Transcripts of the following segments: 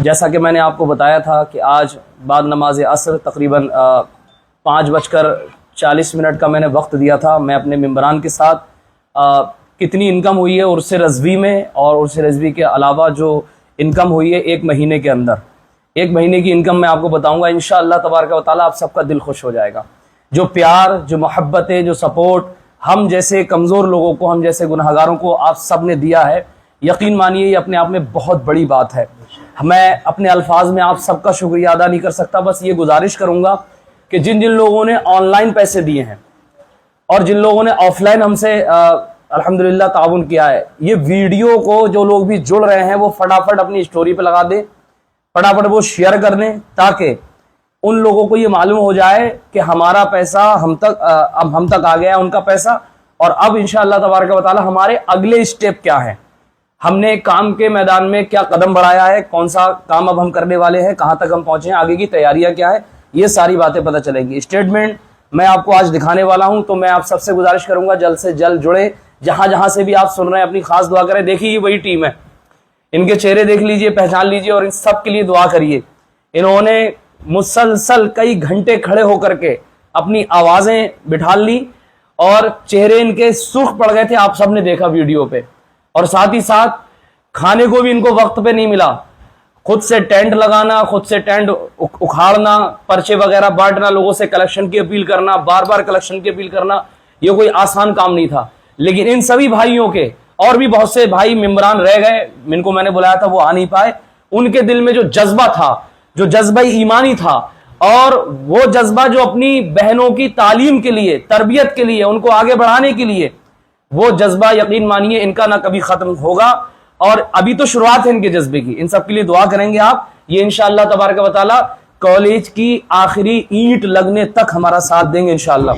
जैसा कि मैंने आपको बताया था कि आज बाद नमाज असर तकरीबन 5:40 का मैंने वक्त दिया था। मैं अपने मेंबरान के साथ कितनी इनकम हुई है उर्स रज़वी में और उर्स रज़वी के अलावा जो इनकम हुई है एक महीने के अंदर, एक महीने की इनकम मैं आपको बताऊंगा इंशाअल्लाह तबारक व तआला। आप सबका दिल खुश हो जाएगा। जो प्यार, जो मोहब्बतें, जो सपोर्ट हम जैसे कमज़ोर लोगों को, हम जैसे गुनहगारों को आप सब ने दिया है, यकीन मानिए ये अपने आप में बहुत बड़ी बात है। मैं अपने अल्फाज में आप सबका शुक्रिया अदा नहीं कर सकता। बस ये गुजारिश करूंगा कि जिन जिन लोगों ने ऑनलाइन पैसे दिए हैं और जिन लोगों ने ऑफलाइन हमसे अल्हम्दुलिल्लाह ताउन किया है, ये वीडियो को जो लोग भी जुड़ रहे हैं वो फटाफट अपनी स्टोरी पे लगा दें, फटाफट वो शेयर कर दें, ताकि उन लोगों को ये मालूम हो जाए कि हमारा पैसा हम तक आ गया है, उनका पैसा। और अब इंशाअल्लाह तबारक व तआला हमारे अगले स्टेप क्या है, हमने काम के मैदान में क्या कदम बढ़ाया है, कौन सा काम अब हम करने वाले हैं, कहां तक हम पहुंचे हैं, आगे की तैयारियां क्या है, ये सारी बातें पता चलेंगी। स्टेटमेंट मैं आपको आज दिखाने वाला हूं, तो मैं आप सबसे गुजारिश करूंगा जल्द से जल्द जुड़े। जहां जहां से भी आप सुन रहे हैं अपनी खास दुआ करें। देखिए ये वही टीम है, इनके चेहरे देख लीजिए, पहचान लीजिए और इन सब के लिए दुआ करिए। इन्होंने मुसलसल कई घंटे खड़े होकर के अपनी आवाजें बिठा ली और चेहरे इनके सुर्ख पड़ गए थे, आप सबने देखा वीडियो पे। और साथ ही साथ खाने को भी इनको वक्त पे नहीं मिला। खुद से टेंट लगाना, खुद से टेंट उखाड़ना, पर्चे वगैरह बांटना, लोगों से कलेक्शन की अपील करना, बार बार कलेक्शन की अपील करना, ये कोई आसान काम नहीं था। लेकिन इन सभी भाइयों के और भी बहुत से भाई मेंबरान रह गए, इनको मैंने बुलाया था वो आ नहीं पाए। उनके दिल में जो जज्बा था, जो जज्बा ईमानी था, और वो जज्बा जो अपनी बहनों की तालीम के लिए, तरबियत के लिए, उनको आगे बढ़ाने के लिए, वो जज्बा यकीन मानिए इनका ना कभी खत्म होगा। और अभी तो शुरुआत है इनके जज्बे की। इन सब के लिए दुआ करेंगे आप। ये इंशाअल्लाह तबारक व तआला कॉलेज की आखिरी ईंट लगने तक हमारा साथ देंगे इंशाअल्लाह।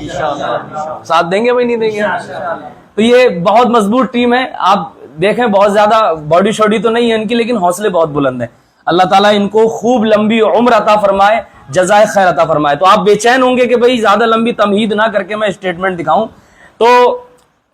साथ देंगे भाई, नहीं देंगे? तो ये बहुत मजबूत टीम है। आप देखें बहुत ज्यादा बॉडी शॉडी तो नहीं है इनकी, लेकिन हौसले बहुत बुलंद है। अल्लाह ताला इनको खूब लंबी उम्र अता फरमाए, जज़ाए खैर अता फरमाए। तो आप बेचैन होंगे कि भाई ज्यादा लंबी तमहीद ना करके मैं स्टेटमेंट दिखाऊं, तो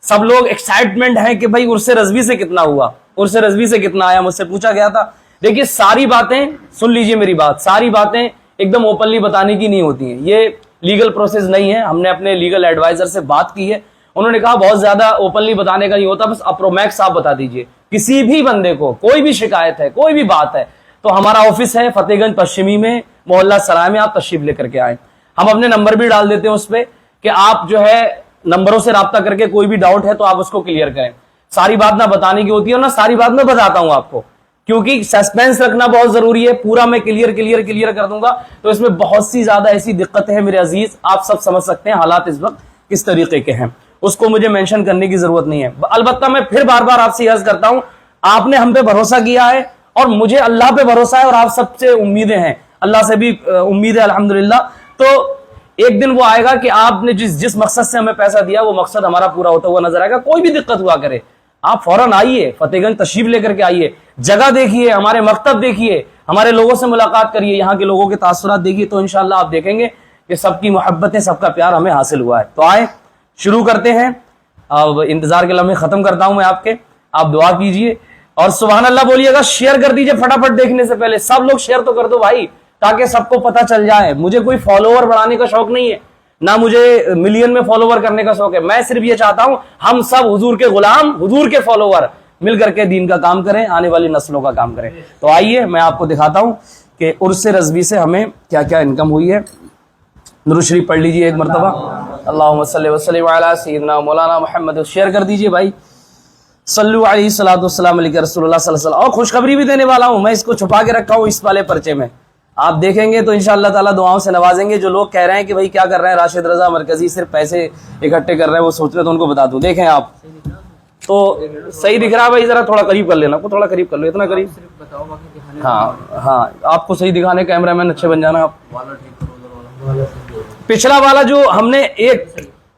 सब लोग एक्साइटमेंट है कि भाई उर्स रज़वी से कितना हुआ, उर्स रज़वी से कितना आया, मुझसे पूछा गया था। देखिए सारी बातें सुन लीजिए मेरी बात, सारी बातें एकदम ओपनली बताने की नहीं होती हैं। ये लीगल प्रोसेस नहीं है। हमने अपने लीगल एडवाइजर से बात की है, उन्होंने कहा बहुत ज्यादा ओपनली बताने का नहीं होता, बस अप्रोमैक्स आप बता दीजिए। किसी भी बंदे को कोई भी शिकायत है, कोई भी बात है, तो हमारा ऑफिस है फतेहगंज पश्चिमी में, मोहल्ला सराय में। आप तशरीफ लेकर के आए। हम अपने नंबर भी डाल देते हैं उस पर कि आप जो है नंबरों से राब्ता करके कोई भी डाउट है तो आप उसको क्लियर करें। सारी बात ना बताने की होती है और ना सारी बात मैं बताता हूं आपको, क्योंकि सस्पेंस रखना बहुत जरूरी है। पूरा मैं क्लियर कर दूंगा तो इसमें बहुत सी ज्यादा ऐसी दिक्कतें हैं मेरे अजीज, आप सब समझ सकते हैं हालात इस वक्त किस तरीके के हैं, उसको मुझे मेंशन करने की जरूरत नहीं है। अलबत्ता मैं फिर बार बार आपसे अर्ज करता हूं, आपने हम पे भरोसा किया है और मुझे अल्लाह पे भरोसा है और आप सबसे उम्मीदें हैं, अल्लाह से भी उम्मीद है अल्हम्दुलिल्लाह। तो एक दिन वो आएगा कि आपने जिस मकसद से हमें पैसा दिया वो मकसद हमारा पूरा होता हुआ नजर आएगा। कोई भी दिक्कत हुआ करे आप फौरन आइए, फतेहगंज तशरीफ लेकर के आइए, जगह देखिए, हमारे मकतब देखिए, हमारे लोगों से मुलाकात करिए, यहाँ के लोगों के तासुरात देखिए, तो इंशाअल्लाह आप देखेंगे कि सबकी मोहब्बतें, सबका प्यार हमें हासिल हुआ है। तो आए शुरू करते हैं। अब इंतजार के लम्हे खत्म करता हूं मैं आपके, आप दुआ कीजिए और सुभान अल्लाह बोलिएगा। शेयर कर दीजिए फटाफट, देखने से पहले सब लोग शेयर तो कर दो भाई, ताकि सबको पता चल जाए। मुझे कोई फॉलोवर बढ़ाने का शौक नहीं है, ना मुझे मिलियन में फॉलोवर करने का शौक है। मैं सिर्फ ये चाहता हूं हम सब हुजूर के गुलाम, हुजूर के फॉलोवर मिल करके दीन का काम करें, आने वाली नस्लों का काम करें। तो आइए मैं आपको दिखाता हूं कि उर्स रज़वी से हमें क्या क्या इनकम हुई है। दुरूद शरीफ पढ़ लीजिए एक मरतबा, अल्लाहुम्मा सल्ली व सल्लिम अला सय्यिदिना मौलाना मुहम्मद। शेयर कर दीजिए भाई, सल्लु अलैहि सलातु वस्सलाम अलैका रसूलुल्लाह सल्लल्लाहु अलैहि वसल्लम। और खुशखबरी भी देने वाला हूं, मैं इसको छुपा के रखा हूं इस वाले पर्चे में, आप देखेंगे तो इंशाअल्लाह ताला दुआओं से नवाजेंगे। जो लोग कह रहे हैं कि भाई क्या कर रहे हैं राशिद रजा मरकजी, सिर्फ पैसे इकट्ठे कर रहे हैं, वो सोच रहे, तो उनको बता दूं। देखें आप तो सही दिख रहा है भाई, जरा थोड़ा करीब कर लेना, को थोड़ा करीब कर लो, इतना करीब। हाँ, आपको सही दिखाने, कैमरा मैन अच्छे बन जाना आप। पिछला वाला जो हमने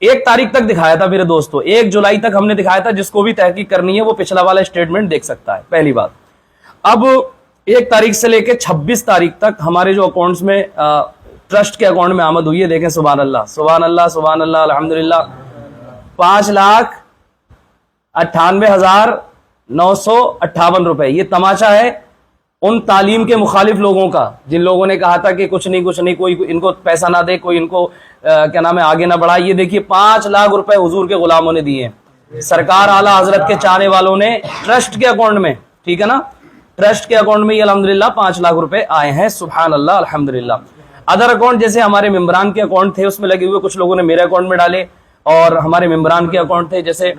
एक तारीख तक दिखाया था मेरे दोस्तों, 1 जुलाई तक हमने दिखाया था। जिसको भी तहकीक करनी है वो पिछला वाला स्टेटमेंट देख सकता है, पहली बात। अब 1 तारीख से लेके 26 तारीख तक हमारे जो अकाउंट्स में ट्रस्ट के अकाउंट में आमद हुई है, देखें सुभान अल्लाह सुभान अल्लाह सुभान अल्लाह अल्हम्दुलिल्लाह, 5,98,958 रुपए। ये तमाशा है उन तालीम के मुखालिफ लोगों का, जिन लोगों ने कहा था कि कुछ नहीं कोई इनको पैसा ना दे, कोई इनको क्या नाम है आगे ना बढ़ाए। ये देखिए 5 लाख रुपए हुजूर के गुलामों ने दिए, सरकार आला हजरत के चाहने वालों ने ट्रस्ट के अकाउंट में, ठीक है ना, ट्रस्ट के अकाउंट में ये अल्हम्दुलिल्लाह 5 लाख रुपए आए हैं, सुभान अल्लाह अल्हम्दुलिल्लाह। अदर अकाउंट जैसे हमारे मेंबरान के अकाउंट थे उसमें लगे हुए, कुछ लोगों ने मेरे अकाउंट में डाले, और हमारे मेंबरान के अकाउंट थे जैसे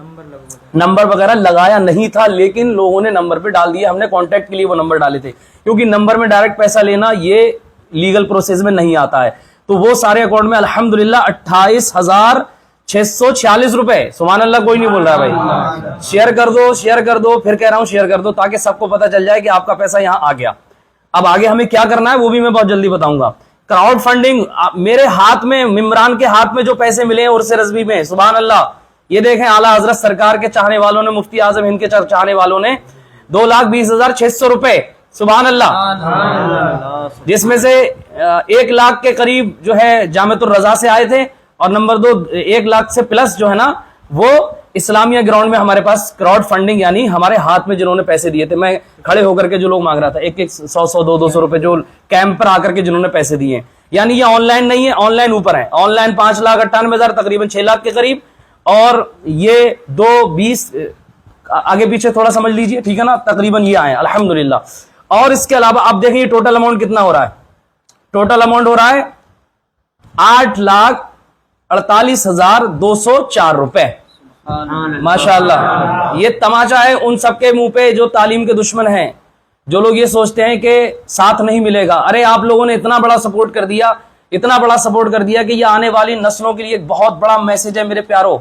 नंबर वगैरह लगाया नहीं था, लेकिन लोगों ने नंबर पे डाल दिया, हमने कांटेक्ट के लिए वो नंबर डाले थे, क्योंकि नंबर में डायरेक्ट पैसा लेना ये लीगल प्रोसेस में नहीं आता है। तो वो सारे अकाउंट में अल्हम्दुलिल्लाह 28,646 रुपए, सुभान अल्लाह, कोई नहीं बोल रहा भाई, शेयर कर दो, फिर कह रहा हूं शेयर कर दो, ताकि सबको पता चल जाए कि आपका पैसा यहां आ गया। अब आगे हमें क्या करना है वो भी मैं बहुत जल्दी बताऊंगा। क्राउड फंडिंग, मेरे हाथ में, मिम्बरान के हाथ में जो पैसे मिले हैं उर्स रज़वी में, सुभान अल्लाह, ये देखें आला हजरत सरकार के चाहने वालों ने, मुफ्ती आजम हिंद के चाहने वालों ने 2,20,600 रुपए, सुभान अल्लाह, जिसमें से 1 लाख के करीब जो है जामिअतुर रज़ा से आए थे, और नंबर 2 1 लाख से प्लस जो है ना वो इस्लामिया ग्राउंड में हमारे पास क्राउड फंडिंग, यानी हमारे हाथ में जिन्होंने पैसे दिए थे, मैं खड़े होकर के जो लोग मांग रहा था, 1-1 100-100 200 रुपए जो कैंप पर आकर के जिन्होंने पैसे दिए, यानी ये ऑनलाइन नहीं है, ऑनलाइन ऊपर है, ऑनलाइन 5,98,000 तकरीबन 6 लाख के करीब, और ये 2-20 आगे पीछे थोड़ा समझ लीजिए, ठीक है ना, तकरीबन ये आए अल्हम्दुलिल्लाह। और इसके अलावा आप देखिए टोटल अमाउंट कितना हो रहा है, टोटल अमाउंट हो रहा है 8,48,204 रुपए, माशाअल्लाह। ये तमाचा है उन सबके मुंह पे जो तालीम के दुश्मन हैं, जो लोग ये सोचते हैं कि साथ नहीं मिलेगा। अरे आप लोगों ने इतना बड़ा सपोर्ट कर दिया, इतना बड़ा सपोर्ट कर दिया कि ये आने वाली नस्लों के लिए एक बहुत बड़ा मैसेज है। मेरे प्यारों,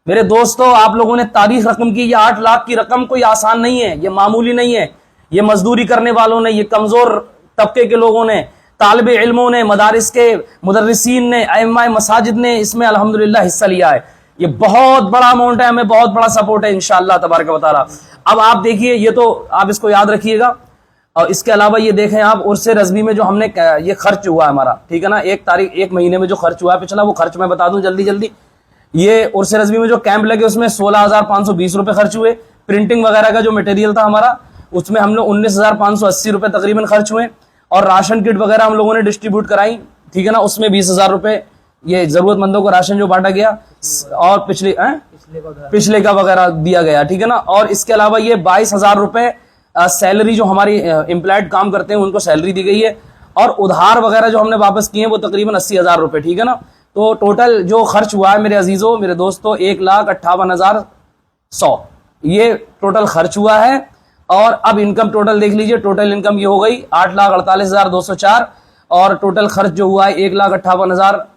मेरे दोस्तों, आप लोगों ने तारीख रकम की, ये 8 लाख की रकम कोई आसान नहीं है, ये मामूली नहीं है। ये मजदूरी करने वालों ने, ये कमजोर तबके के लोगों ने, तालिबे इल्मों ने, मदारिस के मुदर्रिसीन ने, अइम्माए मसाजिद ने इसमें अल्हम्दुलिल्लाह हिस्सा लिया है। ये बहुत बड़ा अमाउंट है, हमें बहुत बड़ा सपोर्ट है इंशाअल्लाह तबारक व तआला। अब आप देखिए, ये तो आप इसको याद रखिएगा। और इसके अलावा ये देखें आप, उर्स रज़वी में जो हमने ये खर्च हुआ हमारा, ठीक है ना, 1 महीने में जो खर्च हुआ है पिछला, वो खर्च मैं बता दूं जल्दी। ये उर्स रज़वी में जो कैंप लगे उसमें 16,520 रुपए खर्च हुए। प्रिंटिंग वगैरह का जो मटेरियल था हमारा, उसमें हम लोग 19,580 रुपए तकरीबन खर्च हुए। और राशन किट वगैरह हम लोगों ने डिस्ट्रीब्यूट कराई, ठीक है ना, उसमें 20,000 रुपए ये जरूरतमंदों को राशन जो बांटा गया, और पिछले का वगैरह दिया गया, ठीक है ना। और इसके अलावा ये 22,000 रुपए सैलरी जो हमारी एम्प्लॉयड काम करते हैं उनको सैलरी दी गई है। और उधार वगैरह जो हमने वापस किए हैं वो तकरीबन 80,000 रुपए, ठीक है ना। तो टोटल जो खर्च हुआ है मेरे अजीजों, मेरे दोस्तों, 1,58,100 ये टोटल खर्च हुआ है। और अब इनकम टोटल देख लीजिए, टोटल इनकम ये हो गई 8,48,204, और टोटल खर्च जो हुआ है 1,58,000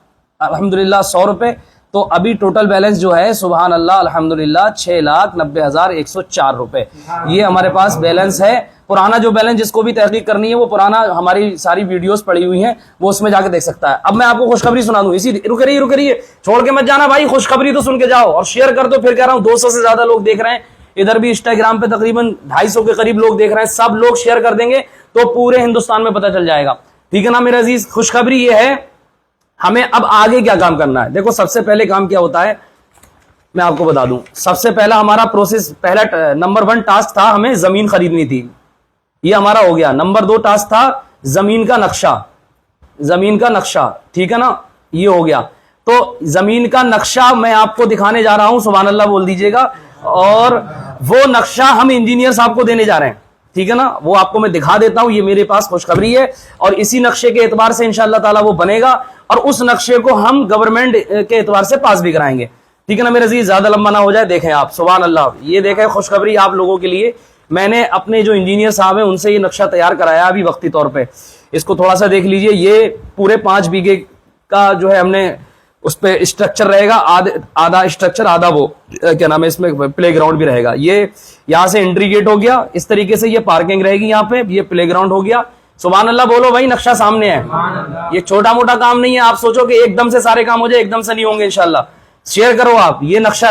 अल्हम्दुलिल्लाह 100 रुपए। तो अभी टोटल बैलेंस जो है सुभान अल्लाह अल्हम्दुलिल्लाह 6,90,104 रुपए ये हमारे पास बैलेंस है। पुराना जो बैलेंस जिसको भी तहकीक करनी है वो पुराना हमारी सारी वीडियोस पड़ी हुई हैं, वो उसमें जाके देख सकता है। अब मैं आपको खुशखबरी सुना दूं, इसी रुक रही छोड़ के मत जाना भाई, खुशखबरी तो सुन के जाओ और शेयर कर दो। फिर कह रहा हूं 200 से ज्यादा लोग देख रहे हैं, इधर भी इंस्टाग्राम पे तकरीबन 250 के करीब लोग देख रहे हैं। सब लोग शेयर कर देंगे तो पूरे हिंदुस्तान में पता चल जाएगा, ठीक है ना मेरे अजीज। खुशखबरी ये है, हमें अब आगे क्या काम करना है। देखो सबसे पहले काम क्या होता है मैं आपको बता दूं। सबसे पहला हमारा प्रोसेस, पहला नंबर 1 टास्क था, हमें जमीन खरीदनी थी, ये हमारा हो गया। नंबर 2 टास्क था जमीन का नक्शा, ठीक है ना, ये हो गया। तो जमीन का नक्शा मैं आपको दिखाने जा रहा हूं, सुभान अल्लाह बोल दीजिएगा। और वो नक्शा हम इंजीनियर साहब को देने जा रहे हैं, ठीक है ना, वो आपको मैं दिखा देता हूं। ये मेरे पास खुशखबरी है और इसी नक्शे के एतबार से इंशाअल्लाह ताला वो बनेगा और उस नक्शे को हम गवर्नमेंट के एतबार से पास भी कराएंगे, ठीक है ना मेरे अजीज। ज्यादा लंबा ना हो जाए, देखें आप, सुभान अल्लाह। ये देखें खुशखबरी आप लोगों के लिए, मैंने अपने जो इंजीनियर साहब हैं उनसे ये नक्शा तैयार कराया अभी वक्ती तौर पे। इसको थोड़ा सा देख लीजिए, ये पूरे 5 बीघे का जो है हमने उस पे स्ट्रक्चर रहेगा, आधा स्ट्रक्चर, आधा वो क्या नाम है, इसमें प्ले ग्राउंड भी रहेगा। ये यहाँ से एंट्री गेट हो गया, इस तरीके से ये पार्किंग रहेगी, यहाँ पे ये प्ले ग्राउंड हो गया। सुभान अल्लाह बोलो भाई, नक्शा सामने है, ये छोटा मोटा काम नहीं है। आप सोचो कि एकदम से सारे काम हो जाए, एकदम से नहीं होंगे इंशाल्लाह। शेयर करो आप, ये नक्शा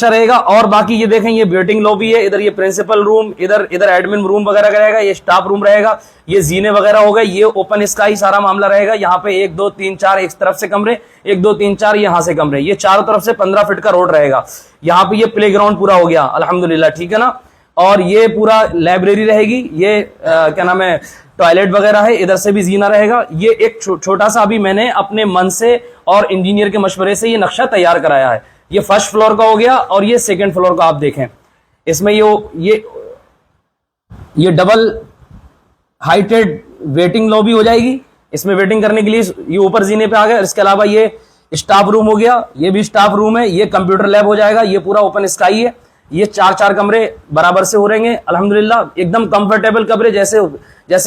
रहेगा। और बाकी ये देखें, ये वेटिंग लॉबी है, इधर ये प्रिंसिपल रूम, इधर एडमिन रूम वगैरह रहेगा, ये स्टाफ रूम रहेगा, ये जीने वगैरह हो गए, ये ओपन स्काई सारा मामला रहेगा। यहाँ पे 1 2 3 4 एक तरफ से कमरे, 1 2 3 4 यहाँ से कमरे, ये चारों तरफ से 15 फीट का रोड रहेगा। यहाँ पे ये प्ले ग्राउंड पूरा हो गया अल्हम्दुलिल्लाह, ठीक है ना। और ये पूरा लाइब्रेरी रहेगी, ये क्या नाम है, टॉयलेट वगैरह है, इधर से भी जीना रहेगा। ये एक छोटा सा अभी मैंने अपने मन से और इंजीनियर के मशवरे से ये नक्शा तैयार कराया है। ये फर्स्ट फ्लोर का हो गया और ये सेकंड फ्लोर का आप देखें। इसमें ये डबल हाइटेड वेटिंग लॉबी हो जाएगी, इसमें वेटिंग करने के लिए ये ऊपर जीने पे आ गया। इसके अलावा ये स्टाफ रूम हो गया, ये भी स्टाफ रूम है, ये कंप्यूटर लैब हो जाएगा, ये पूरा ओपन स्काई है। ये 4-4 कमरे बराबर से हो रहेंगे अल्हम्दुलिल्लाह, एकदम कंफर्टेबल कमरे जैसे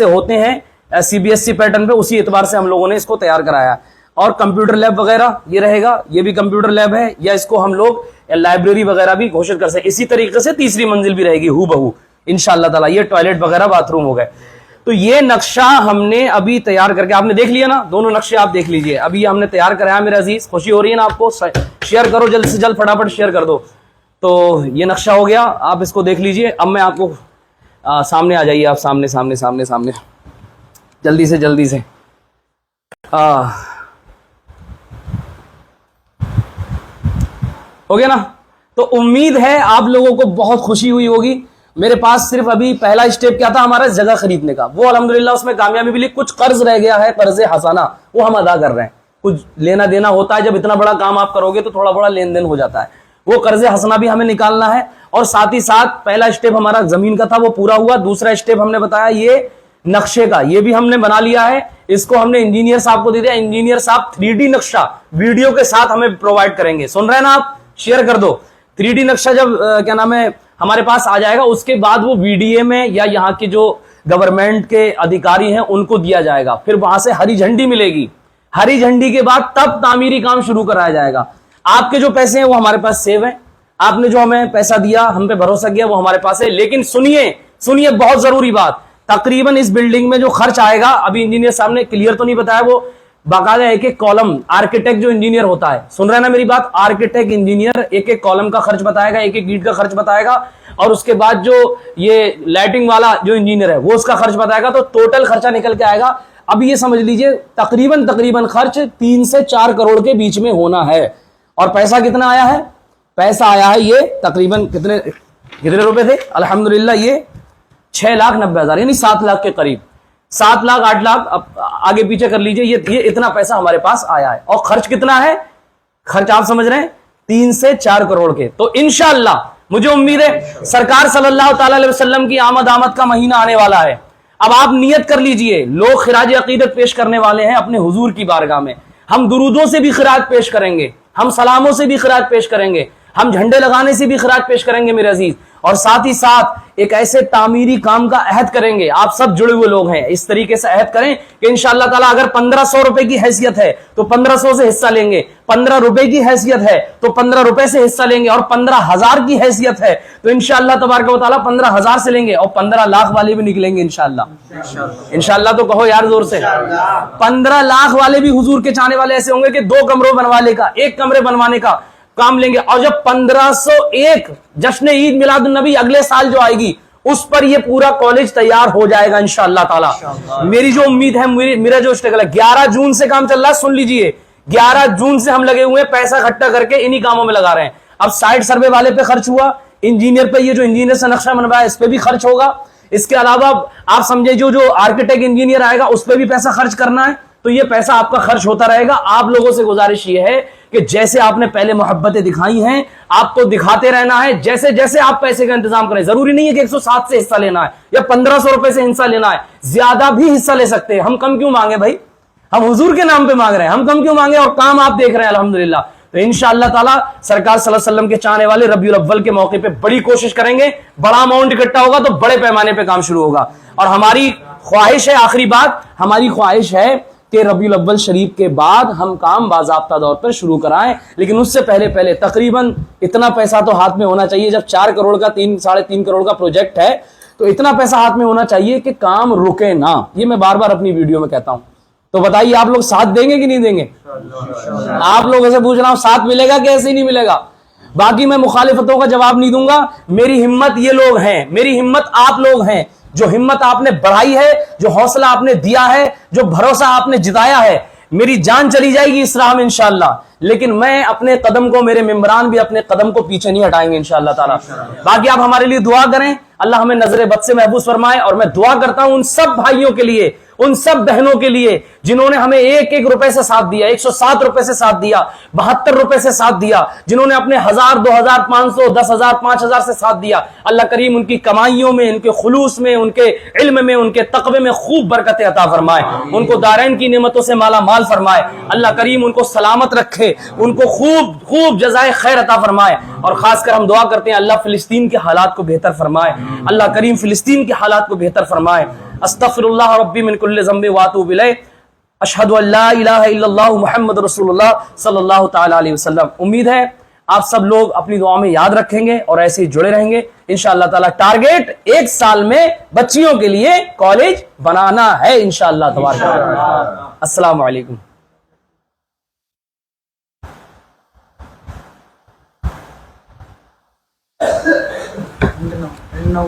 होते हैं सीबीएसई पैटर्न पे, उसी एतबार से हम लोगों ने इसको तैयार कराया। और कंप्यूटर लैब वगैरह ये रहेगा, ये भी कंप्यूटर लैब है, या इसको हम लोग लाइब्रेरी वगैरह भी घोषित कर सकते। इसी तरीके से तीसरी मंजिल भी रहेगी हूबहू इंशाअल्लाह ताला। ये टॉयलेट वगैरह बाथरूम हो गए। तो ये नक्शा हमने अभी तैयार करके, आपने देख लिया ना, दोनों नक्शे आप देख लीजिए, अभी हमने तैयार कराया मेरे अजीज। खुशी हो रही है ना आपको? शेयर करो जल्द से जल्द, फटाफट शेयर कर दो। तो ये नक्शा हो गया, आप इसको देख लीजिए। अब मैं आपको सामने आ जाइए, आप सामने सामने सामने सामने जल्दी से हो गया ना? तो उम्मीद है आप लोगों को बहुत खुशी हुई होगी। मेरे पास सिर्फ अभी पहला स्टेप क्या था हमारा, जगह खरीदने का, वो अल्हम्दुलिल्लाह उसमें कामयाबी मिली। कुछ कर्ज रह गया है, कर्ज हसाना, वो हम अदा कर रहे हैं। कुछ लेना देना होता है, जब इतना बड़ा काम आप करोगे तो थोड़ा बड़ा लेन देन हो जाता है, वो कर्ज हसना भी हमें निकालना है। और साथ ही साथ पहला स्टेप हमारा जमीन का था, वो पूरा हुआ। दूसरा स्टेप हमने बताया ये नक्शे का, ये भी हमने बना लिया है। इसको हमने इंजीनियर साहब को दे दिया। इंजीनियर साहब 3D नक्शा वीडियो के साथ हमें प्रोवाइड करेंगे। सुन रहे हैं ना आप? शेयर कर दो। 3D नक्शा जब क्या नाम है हमारे पास आ जाएगा, उसके बाद वो वीडीए में या यहाँ के जो गवर्नमेंट के अधिकारी हैं उनको दिया जाएगा। फिर वहां से हरी झंडी मिलेगी। हरी झंडी के बाद तब तामीरी काम शुरू कराया जाएगा। आपके जो पैसे हैं वो हमारे पास सेव हैं, आपने जो हमें पैसा दिया, हम पे भरोसा किया, वो हमारे पास है। लेकिन सुनिए बहुत जरूरी बात, तकरीबन इस बिल्डिंग में जो खर्च आएगा, अभी इंजीनियर साहब ने क्लियर तो नहीं बताया, वो बाकायदा एक एक कॉलम, आर्किटेक्ट जो इंजीनियर होता है, सुन रहे हैं ना मेरी बात, आर्किटेक्ट इंजीनियर एक एक कॉलम का खर्च बताएगा, एक एक ईंट का खर्च बताएगा, और उसके बाद जो ये लाइटिंग वाला जो इंजीनियर है वो उसका खर्च बताएगा। तो टोटल खर्चा निकल के आएगा। अभी ये समझ लीजिए तकरीबन खर्च 3 से 4 करोड़ के बीच में होना है। और पैसा कितना आया है? पैसा आया है ये तकरीबन कितने रुपए थे? अल्हम्दुलिल्लाह ये 6,90,000 यानी 7 लाख के करीब, 7 लाख 8 लाख, अब आगे पीछे कर लीजिए, ये इतना पैसा हमारे पास आया है। और खर्च कितना है? खर्च आप समझ रहे हैं 3 से 4 करोड़ के। तो इंशाअल्लाह मुझे उम्मीद है सरकार सल्लल्लाहु अलैहि वसल्लम की आमद का महीना आने वाला है। अब आप नियत कर लीजिए, लोग खिराज अकीदत पेश करने वाले हैं अपने हुजूर की बारगाह में। हम दुरूदों से भी खिराज पेश करेंगे, हम सलामों से भी खिराज पेश करेंगे, हम झंडे लगाने से भी खिराज पेश करेंगे मेरे अजीज। और साथ ही साथ एक ऐसे तामीरी काम का अहद करेंगे। आप सब जुड़े हुए लोग हैं, इस तरीके से अहद करें कि इंशाअल्लाह ताला अगर 1500 रुपए की हैसियत है तो 1500 से हिस्सा लेंगे, 15 रुपए की हैसियत है तो 15 रुपए से हिस्सा लेंगे, और 15,000 की हैसियत है तो इंशाअल्लाह तबारक व तआला 15,000 से लेंगे, और 15 लाख वाले भी निकलेंगे इंशाअल्लाह। इंशाअल्लाह तो कहो यार जोर से। 15 लाख वाले भी हुजूर के चाहने वाले ऐसे होंगे कि 2 कमरों बनवाने का, 1 कमरे बनवाने का काम लेंगे। और जब 1501 जश्न ईद मिलादुन नबी अगले साल जो आएगी, उस पर ये पूरा कॉलेज तैयार हो जाएगा इंशाअल्लाह ताला। मेरी जो उम्मीद है, मेरा जो स्ट्रगल है, 11 जून से काम चल रहा है, सुन लीजिए, 11 जून से हम लगे हुए हैं, पैसा इकट्ठा करके इन्हीं कामों में लगा रहे हैं। अब साइट सर्वे वाले पे खर्च हुआ, इंजीनियर पे, ये जो इंजीनियर से नक्शा बनवाया इस पे भी खर्च होगा। इसके अलावा आप समझे जो आर्किटेक्ट इंजीनियर आएगा उस पर भी पैसा खर्च करना है। तो ये पैसा आपका खर्च होता रहेगा। आप लोगों से गुजारिश ये है कि जैसे आपने पहले मोहब्बतें दिखाई हैं, आपको दिखाते रहना है। जैसे जैसे आप पैसे का इंतजाम करें, जरूरी नहीं है कि 107 से हिस्सा लेना है या 1500 रुपए से हिस्सा लेना है, ज्यादा भी हिस्सा ले सकते हैं। हम कम क्यों मांगे भाई? हम हुजूर के नाम पे मांग रहे हैं, हम कम क्यों मांगे? और काम आप देख रहे हैं अल्हम्दुलिल्लाह। तो इंशाअल्लाह ताला सरकार सल्लल्लाहु अलैहि वसल्लम के चाहने वाले रबीउल अव्वल के मौके पे बड़ी कोशिश करेंगे। बड़ा अमाउंट इकट्ठा होगा तो बड़े पैमाने पे काम शुरू होगा। और हमारी ख्वाहिश है, आखिरी बात, हमारी ख्वाहिश है कि रबीउल अव्वल शरीफ के बाद हम काम बाज़ाब्ता तौर पर शुरू कराएं। लेकिन उससे पहले तकरीबन इतना पैसा तो हाथ में होना चाहिए। जब 4 करोड़ का 3-3.5 करोड़ का प्रोजेक्ट है तो इतना पैसा हाथ में होना चाहिए कि काम रुके ना। ये मैं बार बार अपनी वीडियो में कहता हूं। तो बताइए आप लोग साथ देंगे कि नहीं देंगे? आप लोगों से पूछ रहा हूं, साथ मिलेगा कि ऐसे ही नहीं मिलेगा? बाकी मैं मुखालिफतों का जवाब नहीं दूंगा। मेरी हिम्मत ये लोग हैं, मेरी हिम्मत आप लोग हैं। जो हिम्मत आपने बढ़ाई है, जो हौसला आपने दिया है, जो भरोसा आपने जिताया है, मेरी जान चली जाएगी इस राह में इंशाअल्लाह, लेकिन मैं अपने कदम को, मेरे मेंबरान भी अपने कदम को पीछे नहीं हटाएंगे इंशाअल्लाह ताला। बाकी आप हमारे लिए दुआ करें, अल्लाह हमें नजर बद से महफूज फरमाए। और मैं दुआ करता हूं उन सब भाइयों के लिए, उन सब बहनों के लिए जिन्होंने हमें एक एक रुपए से साथ दिया, 107 रुपए से साथ दिया, 72 रुपए से साथ दिया, जिन्होंने अपने 1000, 2000, 500, 10,000, 5,000 से साथ दिया। अल्लाह करीम उनकी कमाइयों में, उनके खुलूस में, उनके इल्म में, उनके तकवे में खूब बरकतें अता फरमाए, उनको दारैन की नेमतों से माला माल फरमाए। अल्लाह करीम उनको सलामत रखे, उनको खूब खूब जज़ाए खैर अता फरमाए। और खासकर हम दुआ करते हैं अल्लाह फिलिस्तीन के हालात को बेहतर फरमाए, अल्लाह करीम फिलिस्तीन के हालात को बेहतर फरमाए। अस्तगफिरुल्लाह रब्बी मिन कुल्लि ज़ंबि व अतूबु इलैह। अशहदु अल्ला इलाहा इल्लल्लाह मुहम्मद रसूलुल्लाह सल्लल्लाहु तआला अलैहि वसल्लम। उम्मीद है आप सब लोग अपनी दुआ में याद रखेंगे और ऐसे ही जुड़े रहेंगे इंशाअल्लाह ताला। टारगेट 1 साल में बच्चियों के लिए कॉलेज बनाना है इंशाअल्लाह तबारक। अस्सलामु अलैकुम। No.